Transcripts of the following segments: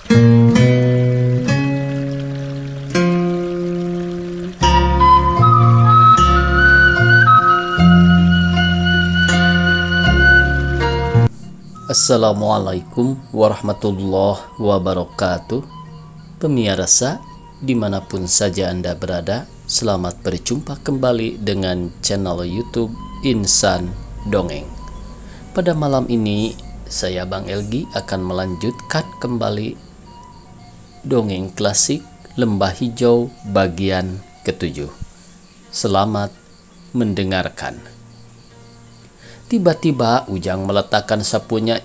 Assalamualaikum warahmatullahi wabarakatuh. Pemirsa dimanapun saja Anda berada, selamat berjumpa kembali dengan channel YouTube Insan Dongeng. Pada malam ini saya Bang Elgi akan melanjutkan kembali dongeng klasik Lembah Hijau bagian ke-7. Selamat mendengarkan. Tiba-tiba Ujang meletakkan sapunya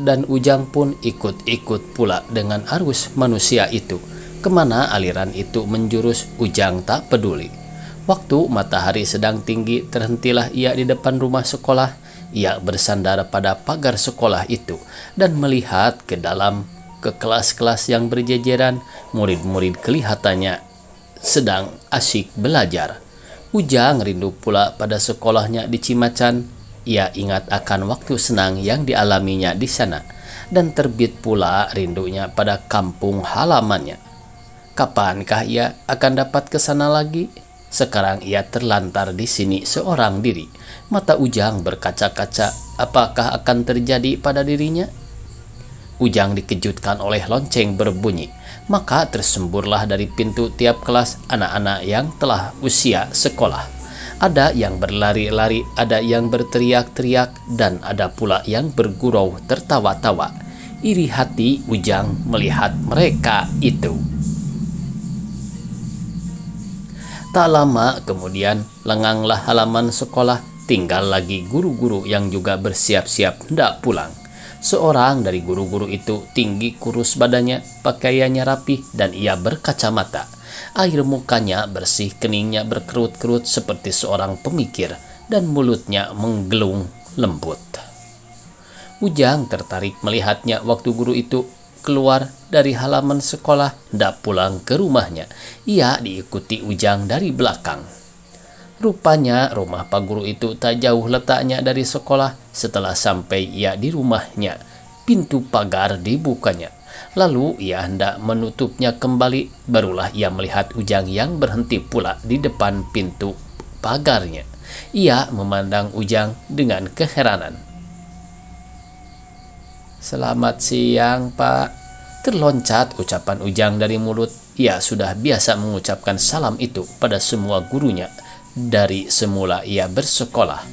dan Ujang pun ikut-ikut pula dengan arus manusia itu. Kemana aliran itu menjurus, Ujang tak peduli. Waktu matahari sedang tinggi, terhentilah ia di depan rumah sekolah. Ia bersandar pada pagar sekolah itu dan melihat ke dalam ke kelas-kelas yang berjejeran. Murid-murid kelihatannya sedang asyik belajar. Ujang rindu pula pada sekolahnya di Cimacan. Ia ingat akan waktu senang yang dialaminya di sana dan terbit pula rindunya pada kampung halamannya. Kapankah ia akan dapat ke sana lagi? Sekarang ia terlantar di sini seorang diri. Mata Ujang berkaca-kaca, apakah akan terjadi pada dirinya? Ujang dikejutkan oleh lonceng berbunyi. Maka tersemburlah dari pintu tiap kelas anak-anak yang telah usia sekolah. Ada yang berlari-lari, ada yang berteriak-teriak, dan ada pula yang bergurau tertawa-tawa. Iri hati Ujang melihat mereka itu. Tak lama kemudian lenganglah halaman sekolah, tinggal lagi guru-guru yang juga bersiap-siap hendak pulang. Seorang dari guru-guru itu tinggi kurus badannya, pakaiannya rapi, dan ia berkacamata. Air mukanya bersih, keningnya berkerut-kerut seperti seorang pemikir, dan mulutnya menggelung lembut. Ujang tertarik melihatnya waktu guru itu keluar dari halaman sekolah hendak pulang ke rumahnya. Ia diikuti Ujang dari belakang. Rupanya rumah Pak Guru itu tak jauh letaknya dari sekolah. Setelah sampai ia di rumahnya, pintu pagar dibukanya. Lalu ia hendak menutupnya kembali, barulah ia melihat Ujang yang berhenti pula di depan pintu pagarnya. Ia memandang Ujang dengan keheranan. "Selamat siang, Pak." Terloncat ucapan Ujang dari mulut. Ia sudah biasa mengucapkan salam itu pada semua gurunya. Dari semula ia bersekolah.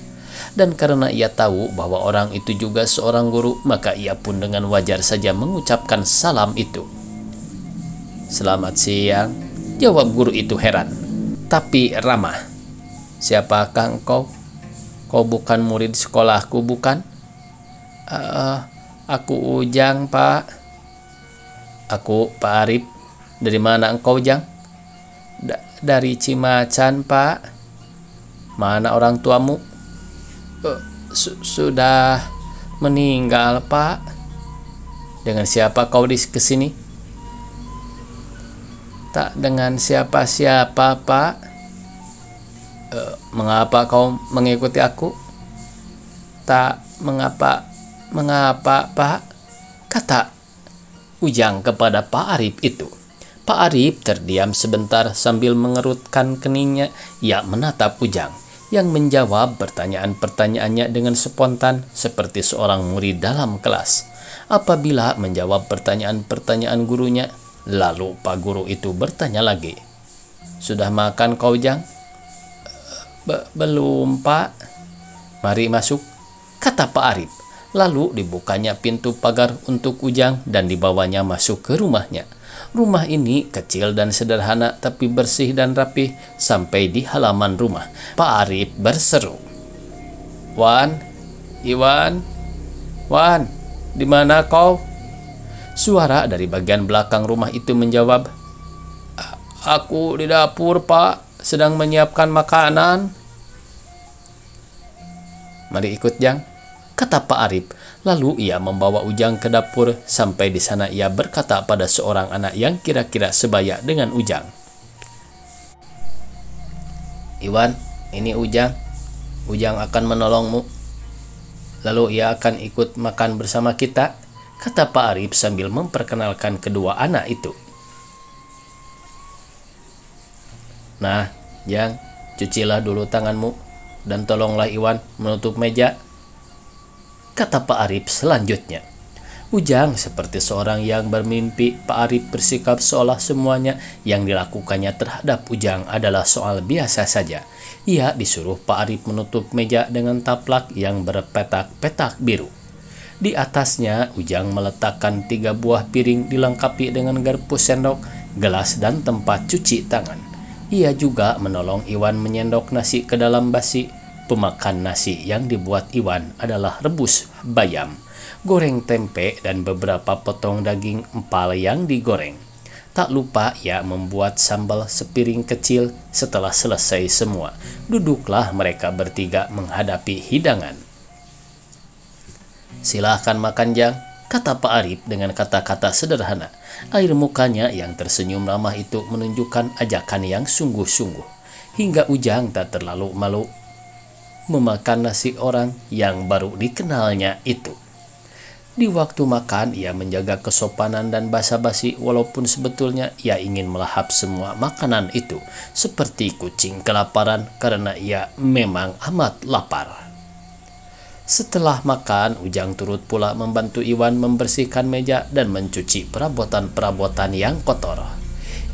Dan karena ia tahu bahwa orang itu juga seorang guru, maka ia pun dengan wajar saja mengucapkan salam itu. "Selamat siang," jawab guru itu heran, tapi ramah. "Siapakah engkau? Kau bukan murid sekolahku, bukan?" Aku Ujang, Pak." "Aku Pak Arif. Dari mana engkau, Ujang?" Dari Cimacan, Pak." "Mana orang tuamu?" Sudah meninggal, Pak." "Dengan siapa kau kesini?" "Tak dengan siapa-siapa, Pak." Mengapa kau mengikuti aku?" "Tak mengapa, Pak," kata Ujang kepada Pak Arif itu. Pak Arif terdiam sebentar sambil mengerutkan keningnya. Ia menatap Ujang yang menjawab pertanyaan-pertanyaannya dengan spontan seperti seorang murid dalam kelas. Apabila menjawab pertanyaan-pertanyaan gurunya, lalu Pak Guru itu bertanya lagi, "Sudah makan kau, Ujang?" Belum, Pak." "Mari masuk," kata Pak Arif. Lalu dibukanya pintu pagar untuk Ujang dan dibawanya masuk ke rumahnya. Rumah ini kecil dan sederhana, tapi bersih dan rapih. Sampai di halaman rumah, Pak Arif berseru, "Wan, Iwan, Wan, di mana kau?" Suara dari bagian belakang rumah itu menjawab, "Aku di dapur, Pak, sedang menyiapkan makanan." "Mari ikut, Jang," kata Pak Arif. Lalu ia membawa Ujang ke dapur. Sampai di sana ia berkata pada seorang anak yang kira-kira sebaya dengan Ujang, "Iwan, ini Ujang. Ujang akan menolongmu. Lalu ia akan ikut makan bersama kita." kata Pak Arif sambil memperkenalkan kedua anak itu. Nah, Jang, cucilah dulu tanganmu dan tolonglah Iwan menutup meja, kata Pak Arif selanjutnya. Ujang seperti seorang yang bermimpi. Pak Arif bersikap seolah semuanya yang dilakukannya terhadap Ujang adalah soal biasa saja. Ia disuruh Pak Arif menutup meja dengan taplak yang berpetak-petak biru. Di atasnya Ujang meletakkan 3 buah piring dilengkapi dengan garpu sendok, gelas, dan tempat cuci tangan. Ia juga menolong Iwan menyendok nasi ke dalam basi. Pemakan nasi yang dibuat Iwan adalah rebus bayam, goreng tempe, dan beberapa potong daging empal yang digoreng. Tak lupa ia membuat sambal sepiring kecil. Setelah selesai semua, duduklah mereka bertiga menghadapi hidangan. Silahkan makan, Jang, kata Pak Arif dengan kata-kata sederhana. Air mukanya yang tersenyum ramah itu menunjukkan ajakan yang sungguh-sungguh. Hingga Ujang tak terlalu malu memakan nasi orang yang baru dikenalnya itu. Di waktu makan, ia menjaga kesopanan dan basa-basi walaupun sebetulnya ia ingin melahap semua makanan itu seperti kucing kelaparan karena ia memang amat lapar. Setelah makan, Ujang turut pula membantu Iwan membersihkan meja dan mencuci perabotan-perabotan yang kotor.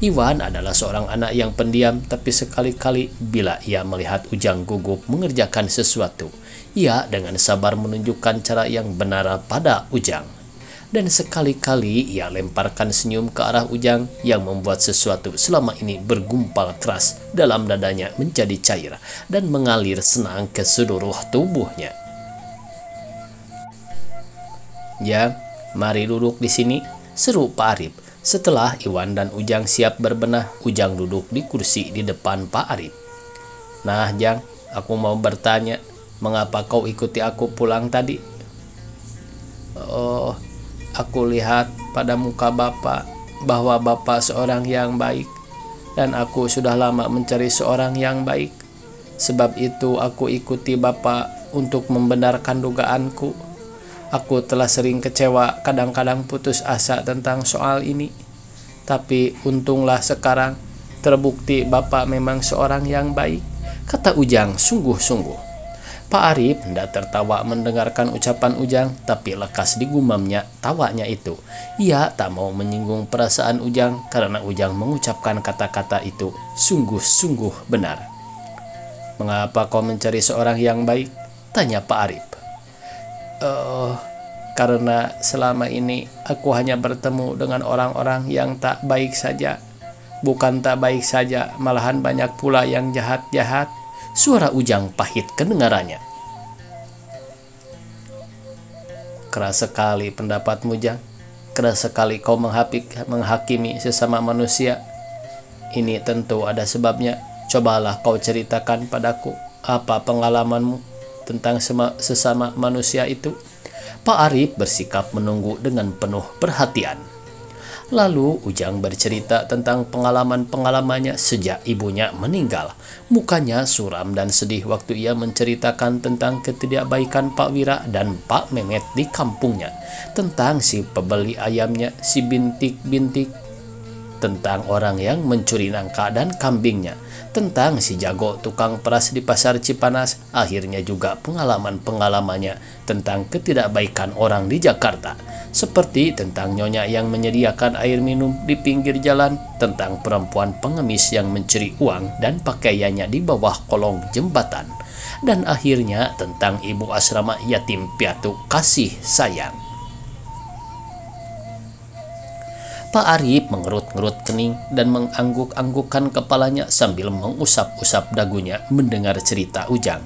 Iwan adalah seorang anak yang pendiam, tapi sekali-kali bila ia melihat Ujang gugup mengerjakan sesuatu, ia dengan sabar menunjukkan cara yang benar pada Ujang. Dan sekali-kali ia lemparkan senyum ke arah Ujang yang membuat sesuatu selama ini bergumpal keras dalam dadanya menjadi cair dan mengalir senang ke seluruh tubuhnya. "Jang, mari duduk di sini," seru Pak Arif. Setelah Iwan dan Ujang siap berbenah, Ujang duduk di kursi di depan Pak Arif. "Nah, Jang, aku mau bertanya, mengapa kau ikuti aku pulang tadi?" "Oh, aku lihat pada muka Bapak bahwa Bapak seorang yang baik, dan aku sudah lama mencari seorang yang baik. Sebab itu aku ikuti Bapak untuk membenarkan dugaanku. Aku telah sering kecewa, kadang-kadang putus asa tentang soal ini. Tapi untunglah sekarang terbukti Bapak memang seorang yang baik," kata Ujang sungguh-sungguh. Pak Arif hendak tertawa mendengarkan ucapan Ujang, tapi lekas digumamnya tawanya itu. Ia tak mau menyinggung perasaan Ujang karena Ujang mengucapkan kata-kata itu sungguh-sungguh benar. "Mengapa kau mencari seorang yang baik?" tanya Pak Arif. Karena selama ini aku hanya bertemu dengan orang-orang yang tak baik saja. Bukan tak baik saja, malahan banyak pula yang jahat-jahat," suara Ujang pahit kedengarannya. "Keras sekali pendapatmu, Jang. Keras sekali kau menghakimi sesama manusia. Ini tentu ada sebabnya. Cobalah kau ceritakan padaku apa pengalamanmu tentang sesama manusia itu." Pak Arif bersikap menunggu dengan penuh perhatian. Lalu Ujang bercerita tentang pengalaman-pengalamannya sejak ibunya meninggal. Mukanya suram dan sedih waktu ia menceritakan tentang ketidakbaikan Pak Wira dan Pak Mehmet di kampungnya, tentang si pembeli ayamnya, si bintik-bintik, tentang orang yang mencuri nangka dan kambingnya, tentang si jago tukang peras di pasar Cipanas, akhirnya juga pengalaman-pengalamannya tentang ketidakbaikan orang di Jakarta, seperti tentang nyonya yang menyediakan air minum di pinggir jalan, tentang perempuan pengemis yang mencuri uang dan pakaiannya di bawah kolong jembatan, dan akhirnya tentang ibu asrama yatim piatu kasih sayang. Pak Arif mengerut-ngerut kening dan mengangguk-anggukkan kepalanya sambil mengusap-usap dagunya mendengar cerita Ujang.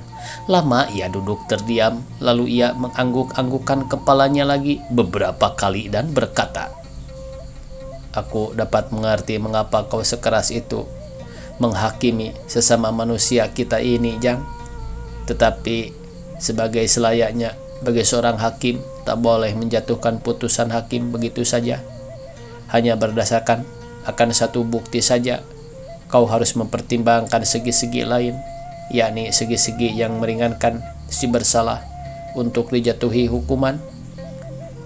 Lama ia duduk terdiam, lalu ia mengangguk-anggukkan kepalanya lagi beberapa kali dan berkata, "Aku dapat mengerti mengapa kau sekeras itu menghakimi sesama manusia kita ini, Jang. Tetapi sebagai selayaknya bagi seorang hakim, tak boleh menjatuhkan putusan hakim begitu saja. Hanya berdasarkan akan satu bukti saja. Kau harus mempertimbangkan segi-segi lain, yakni segi-segi yang meringankan si bersalah untuk dijatuhi hukuman.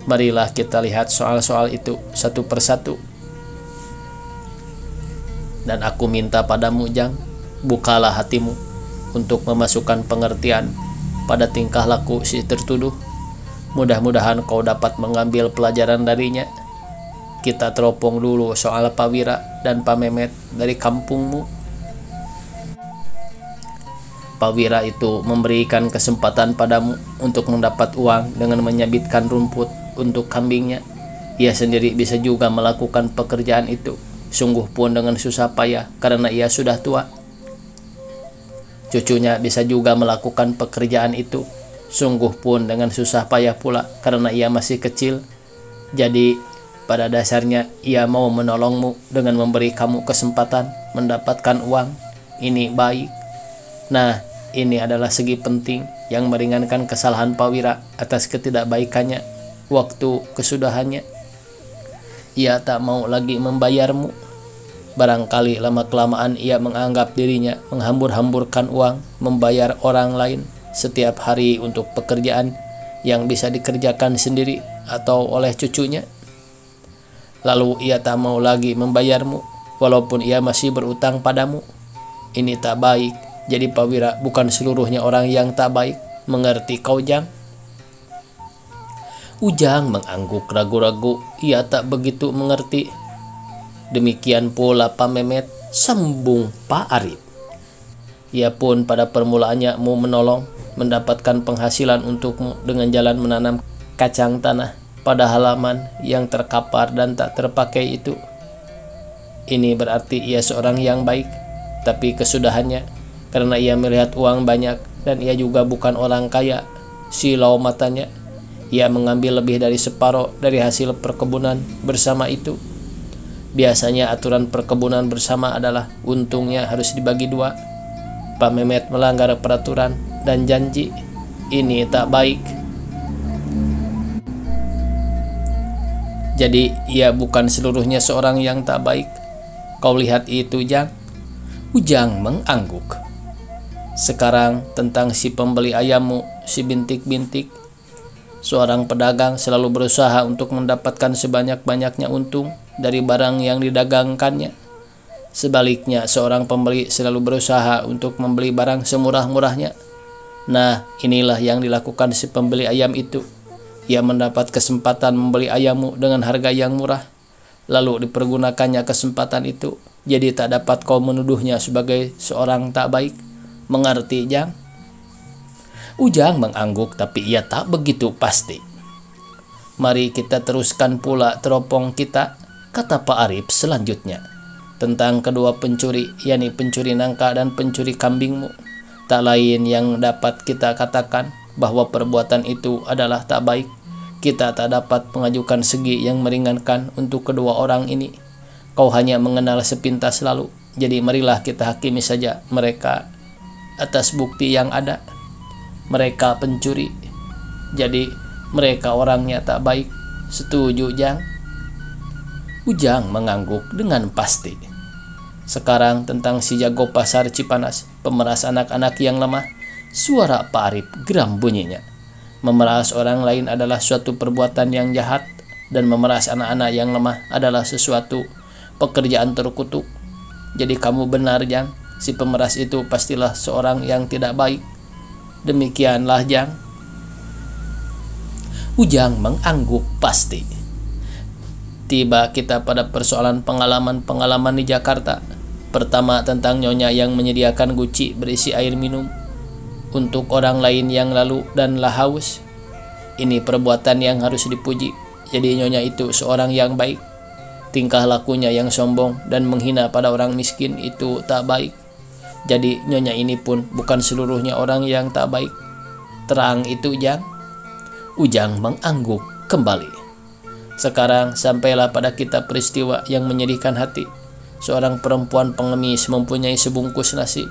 Marilah kita lihat soal-soal itu satu persatu. Dan aku minta padamu, Jang, bukalah hatimu untuk memasukkan pengertian pada tingkah laku si tertuduh. Mudah-mudahan kau dapat mengambil pelajaran darinya. Kita teropong dulu soal Pak Wira dan Pak Memet dari kampungmu. Pak Wira itu memberikan kesempatan padamu untuk mendapat uang dengan menyabitkan rumput untuk kambingnya. Ia sendiri bisa juga melakukan pekerjaan itu, sungguh pun dengan susah payah karena ia sudah tua. Cucunya bisa juga melakukan pekerjaan itu, sungguh pun dengan susah payah pula karena ia masih kecil. Jadi pada dasarnya ia mau menolongmu dengan memberi kamu kesempatan mendapatkan uang. Ini baik. Nah, ini adalah segi penting yang meringankan kesalahan Pak Wira atas ketidakbaikannya waktu kesudahannya. Ia tak mau lagi membayarmu. Barangkali lama-kelamaan ia menganggap dirinya menghambur-hamburkan uang membayar orang lain setiap hari untuk pekerjaan yang bisa dikerjakan sendiri atau oleh cucunya. Lalu ia tak mau lagi membayarmu walaupun ia masih berutang padamu. Ini tak baik. Jadi Pak Wira bukan seluruhnya orang yang tak baik. Mengerti kau, Jang? Ujang mengangguk ragu-ragu. Ia tak begitu mengerti. Demikian pula Pak Memet, sambung Pak Arif. Ia pun pada permulaannya mau menolong, mendapatkan penghasilan untukmu dengan jalan menanam kacang tanah pada halaman yang terkapar dan tak terpakai itu. Ini berarti ia seorang yang baik, tapi kesudahannya karena ia melihat uang banyak dan ia juga bukan orang kaya, silau matanya. Ia mengambil lebih dari separuh dari hasil perkebunan bersama itu. Biasanya aturan perkebunan bersama adalah untungnya harus dibagi dua. Pak Memet melanggar peraturan dan janji. Ini tak baik. Jadi ia bukan seluruhnya seorang yang tak baik. Kau lihat itu, Jang? Ujang mengangguk. Sekarang tentang si pembeli ayammu, si bintik-bintik. Seorang pedagang selalu berusaha untuk mendapatkan sebanyak-banyaknya untung dari barang yang didagangkannya. Sebaliknya, seorang pembeli selalu berusaha untuk membeli barang semurah-murahnya. Nah, inilah yang dilakukan si pembeli ayam itu. Ia mendapat kesempatan membeli ayammu dengan harga yang murah. Lalu dipergunakannya kesempatan itu. Jadi tak dapat kau menuduhnya sebagai seorang tak baik. Mengerti, Jang? Ujang mengangguk, tapi ia tak begitu pasti. Mari kita teruskan pula teropong kita, kata Pak Arif selanjutnya, tentang kedua pencuri, yakni pencuri nangka dan pencuri kambingmu. Tak lain yang dapat kita katakan bahwa perbuatan itu adalah tak baik. Kita tak dapat mengajukan segi yang meringankan untuk kedua orang ini. Kau hanya mengenal sepintas lalu, jadi marilah kita hakimi saja mereka atas bukti yang ada. Mereka pencuri, jadi mereka orangnya tak baik. Setuju, Jang? Ujang mengangguk dengan pasti. Sekarang tentang si jago pasar Cipanas, pemeras anak-anak yang lemah. Suara Pak Arif geram bunyinya. Memeras orang lain adalah suatu perbuatan yang jahat, dan memeras anak-anak yang lemah adalah sesuatu pekerjaan terkutuk. Jadi kamu benar, Jang. Si pemeras itu pastilah seorang yang tidak baik. Demikianlah, Jang. Ujang mengangguk pasti. Tiba kita pada persoalan pengalaman-pengalaman di Jakarta. Pertama tentang nyonya yang menyediakan guci berisi air minum untuk orang lain yang lalu dan haus. Ini perbuatan yang harus dipuji. Jadi nyonya itu seorang yang baik. Tingkah lakunya yang sombong dan menghina pada orang miskin itu tak baik. Jadi nyonya ini pun bukan seluruhnya orang yang tak baik. Terang itu, Jang? Ujang mengangguk kembali. Sekarang sampailah pada kita peristiwa yang menyedihkan hati. Seorang perempuan pengemis mempunyai sebungkus nasi.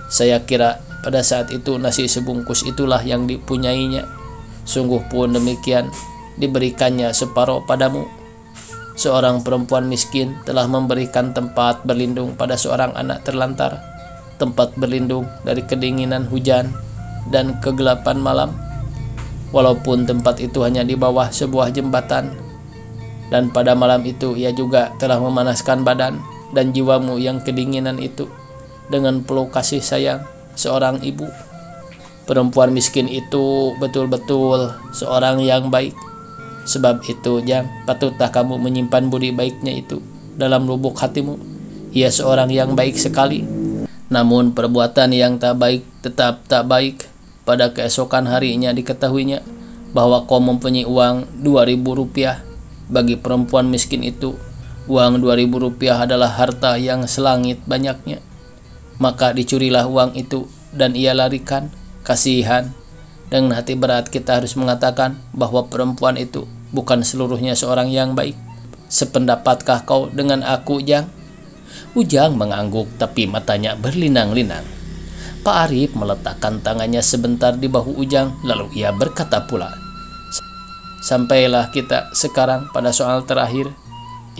Saya kira pada saat itu nasi sebungkus itulah yang dipunyainya. Sungguh pun demikian, diberikannya separuh padamu. Seorang perempuan miskin telah memberikan tempat berlindung pada seorang anak terlantar. Tempat berlindung dari kedinginan hujan dan kegelapan malam. walaupun tempat itu hanya di bawah sebuah jembatan. Dan pada malam itu ia juga telah memanaskan badan dan jiwamu yang kedinginan itu dengan peluk kasih sayang seorang ibu. Perempuan miskin itu betul-betul seorang yang baik. Sebab itu, Jang, patutlah kamu menyimpan budi baiknya itu dalam lubuk hatimu. Ia seorang yang baik sekali. Namun perbuatan yang tak baik tetap tak baik. Pada keesokan harinya diketahuinya bahwa kau mempunyai uang 2.000 rupiah. Bagi perempuan miskin itu, uang 2.000 rupiah adalah harta yang selangit banyaknya. Maka dicurilah uang itu dan ia larikan. Kasihan. Dengan hati berat kita harus mengatakan bahwa perempuan itu bukan seluruhnya seorang yang baik. Sependapatkah kau dengan aku, Jang? Ujang mengangguk tapi matanya berlinang-linang. Pak Arif meletakkan tangannya sebentar di bahu Ujang, lalu ia berkata pula, sampailah kita sekarang pada soal terakhir.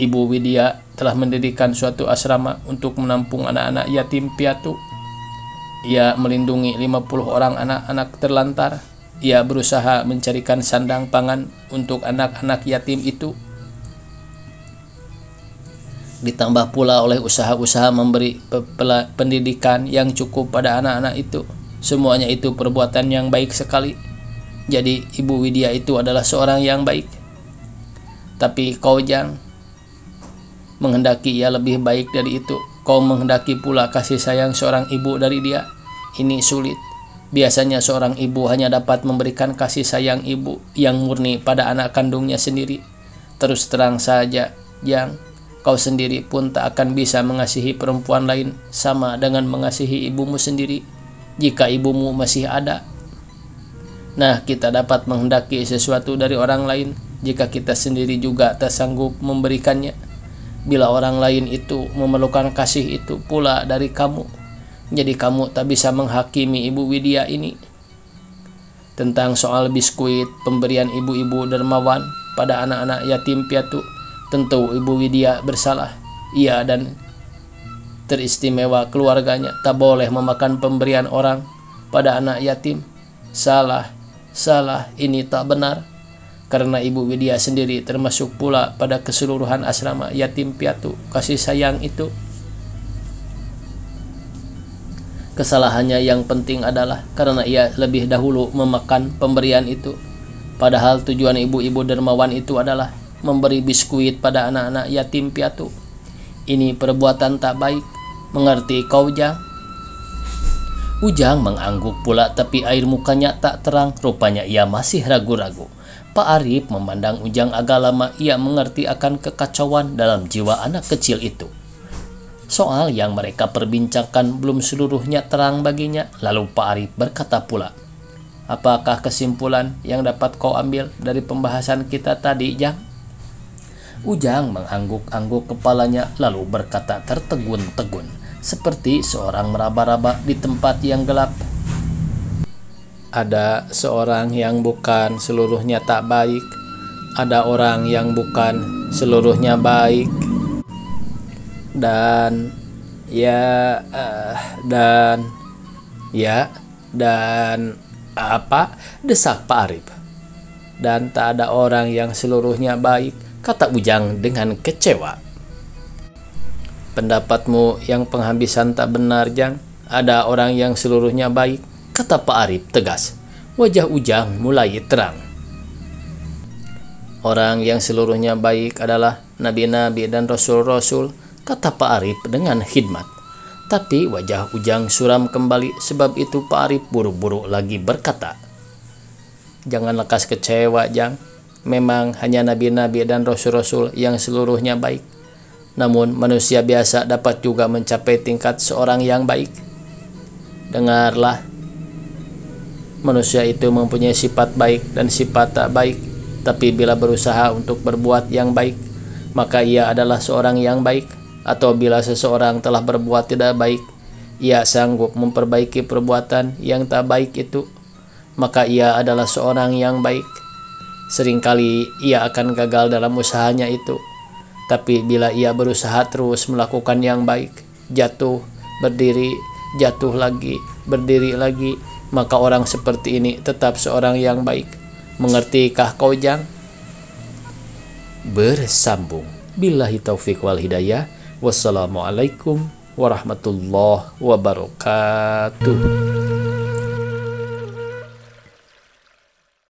Ibu Widya telah mendirikan suatu asrama untuk menampung anak-anak yatim piatu. Ia melindungi 50 orang anak-anak terlantar. Ia berusaha mencarikan sandang pangan untuk anak-anak yatim itu. Ditambah pula oleh usaha-usaha memberi pendidikan yang cukup pada anak-anak itu. Semuanya itu perbuatan yang baik sekali. Jadi Ibu Widya itu adalah seorang yang baik. Tapi kau, Jang, menghendaki ia lebih baik dari itu. Kau menghendaki pula kasih sayang seorang ibu dari dia. Ini sulit. Biasanya seorang ibu hanya dapat memberikan kasih sayang ibu yang murni pada anak kandungnya sendiri. Terus terang saja, Jang, kau sendiri pun tak akan bisa mengasihi perempuan lain sama dengan mengasihi ibumu sendiri jika ibumu masih ada. Nah, kita dapat menghendaki sesuatu dari orang lain jika kita sendiri juga tak sanggup memberikannya. Bila orang lain itu memerlukan kasih itu pula dari kamu, jadi kamu tak bisa menghakimi Ibu Widya ini. Tentang soal biskuit pemberian ibu-ibu dermawan pada anak-anak yatim piatu, tentu Ibu Widya bersalah. Ia dan teristimewa keluarganya tak boleh memakan pemberian orang pada anak yatim. Salah, ini tak benar. Karena Ibu Widya sendiri termasuk pula pada keseluruhan asrama yatim piatu kasih sayang itu. Kesalahannya yang penting adalah karena ia lebih dahulu memakan pemberian itu. Padahal tujuan ibu-ibu dermawan itu adalah memberi biskuit pada anak-anak yatim piatu. Ini perbuatan tak baik. Mengerti kau, Jang? Ujang mengangguk pula tapi air mukanya tak terang. Rupanya ia masih ragu-ragu. Pak Arif memandang Ujang agak lama. Ia mengerti akan kekacauan dalam jiwa anak kecil itu. Soal yang mereka perbincangkan belum seluruhnya terang baginya. Lalu Pak Arif berkata pula, apakah kesimpulan yang dapat kau ambil dari pembahasan kita tadi, Jang? Ujang mengangguk-angguk kepalanya lalu berkata tertegun-tegun, seperti seorang meraba-raba di tempat yang gelap. Ada seorang yang bukan seluruhnya tak baik. Ada orang yang bukan seluruhnya baik. Dan apa? Desak Pak Arif. Dan tak ada orang yang seluruhnya baik, kata Ujang dengan kecewa. Pendapatmu yang penghabisan tak benar, Jang. Ada orang yang seluruhnya baik, kata Pak Arif tegas. Wajah Ujang mulai terang. Orang yang seluruhnya baik adalah nabi-nabi dan rasul-rasul, kata Pak Arif dengan khidmat. Tapi wajah Ujang suram kembali. Sebab itu Pak Arif buru-buru lagi berkata, jangan lekas kecewa, Jang. Memang hanya nabi-nabi dan rasul-rasul yang seluruhnya baik. Namun manusia biasa dapat juga mencapai tingkat seorang yang baik. Dengarlah, manusia itu mempunyai sifat baik dan sifat tak baik. Tapi bila berusaha untuk berbuat yang baik, maka ia adalah seorang yang baik. Atau bila seseorang telah berbuat tidak baik, ia sanggup memperbaiki perbuatan yang tak baik itu, maka ia adalah seorang yang baik. Seringkali ia akan gagal dalam usahanya itu. Tapi bila ia berusaha terus melakukan yang baik, jatuh, berdiri, jatuh lagi, berdiri lagi, maka orang seperti ini tetap seorang yang baik. Mengertikah kau, Jang? Bersambung. Billahi taufik wal hidayah. Wassalamualaikum warahmatullahi wabarakatuh.